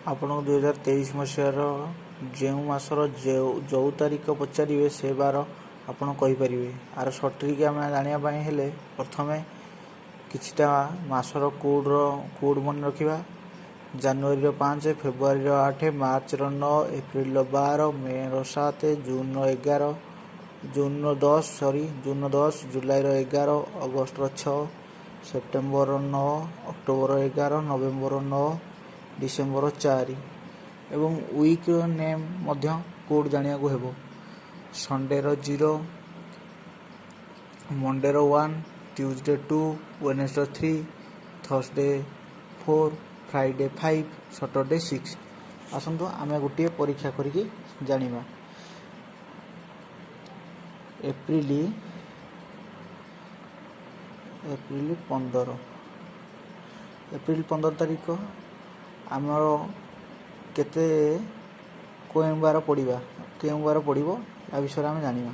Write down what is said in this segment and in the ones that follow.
ଆପଣଙ୍କୁ 2023 ମସିହାର ଯେଉଁ ମାସର ଯେଉଁ ତାରିଖ ପଚାରିବେ ସେ ବାର ଆପଣ କହିପାରିବେ। ଆର ସଠିକ୍ ଆମେ ଜାଣିବା ପାଇଁ ହେଲେ ପ୍ରଥମେ କିଛିଟା ମାସର କୋଡ଼୍ ମନେ ରଖିବା। ଜାନୁଆରୀର 5, ଫେବୃଆରୀର 8, ମାର୍ଚ୍ଚର 9, ଏପ୍ରିଲର 12, ମେ'ର 7, ଜୁନ୍ର 10, ଜୁଲାଇର 11, ଅଗଷ୍ଟର 6, ସେପ୍ଟେମ୍ବରର 9, ଅକ୍ଟୋବର 11, ନଭେମ୍ବର 9, ଡିସେମ୍ବର 4 ଏବଂ ୱିକ୍ର ନେମ୍ ମଧ୍ୟ କୋଡ଼୍ ଜାଣିବାକୁ ହେବ। ସଣ୍ଡେର 0, ମଣ୍ଡେର 1, ଟ୍ୟୁଜଡେ 2, ୱେନେସଡେ 3, ଥର୍ସଡେ 4, ଫ୍ରାଇଡେ 5, ସଟରଡେ 6। ଆସନ୍ତୁ ଆମେ ଗୋଟିଏ ପରୀକ୍ଷା କରିକି ଜାଣିବା। ଏପ୍ରିଲ 15 ତାରିଖ ଆମର କେଉଁ ବାର ପଡ଼ିବ ୟା ବିଷୟରେ ଆମେ ଜାଣିବା।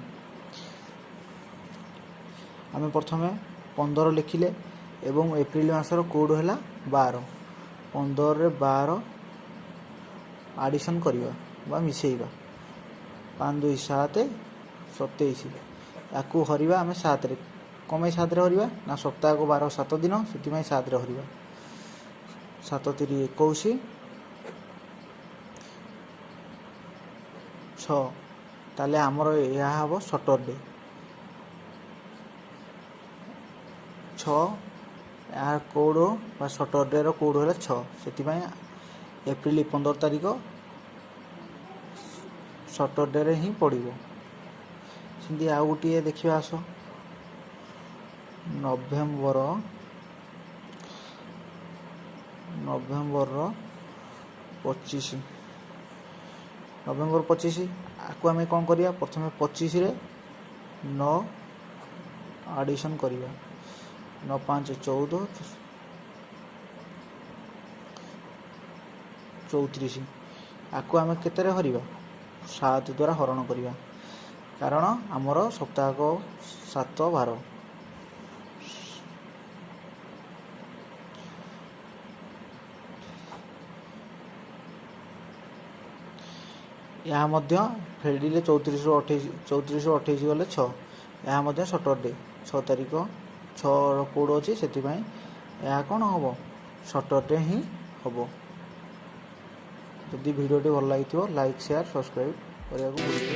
ଆମେ ପ୍ରଥମେ 15 ଲେଖିଲେ ଏବଂ ଏପ୍ରିଲ ମାସର କୋଡ଼୍ ହେଲା 12। 15ରେ 12 ଆଡ଼ିସନ୍ କରିବା ବା ମିଶାଇବା। 5 2 7 27। ୟାକୁ ହରିବା ଆମେ 7ରେ। କ'ଣ ପାଇଁ 7ରେ ହରିବା ନା ସପ୍ତାହକୁ 12 7 ଦିନ, ସେଥିପାଇଁ 7ରେ ହରିବା। 7 3 21, 6। ତାହେଲେ ଆମର ଏହା ହେବ ସଟରଡେ 6। ଏହା କୋଡ଼୍ ବା ସଟରଡେର କୋଡ଼୍ ହେଲା 6, ସେଥିପାଇଁ ଏପ୍ରିଲ 15 ତାରିଖ ସଟରଡେରେ ହିଁ ପଡ଼ିବ। ସେମିତି ଆଉ ଗୋଟିଏ ଦେଖିବା ଆସ। ନଭେମ୍ବରର 25। ନଭେମ୍ବର 25। ଆକୁ ଆମେ କ'ଣ କରିବା, ପ୍ରଥମେ 25ରେ 9 ଆଡ଼ିସନ୍ କରିବା। 9 5 14, 34। ଆକୁ ଆମେ କେତେରେ ହରିବା, 7 ଦ୍ୱାରା ହରଣ କରିବା, କାରଣ ଆମର ସପ୍ତାହକ 7 ବାର। ଏହା ମଧ୍ୟ ଫେରିଲେ 34ରୁ 28 ଗଲେ 6। ଏହା ମଧ୍ୟ ସଟରଡେ 6 ତାରିଖ, 6ର କୋଡ଼୍ ଅଛି, ସେଥିପାଇଁ ଏହା କ'ଣ ହେବ, ସଟରଡେ ହିଁ ହେବ। ଯଦି ଭିଡ଼ିଓଟି ଭଲ ଲାଗିଥିବ ଲାଇକ୍, ସେୟାର, ସବସ୍କ୍ରାଇବ୍ କରିବାକୁ ଭୁଲିବେ।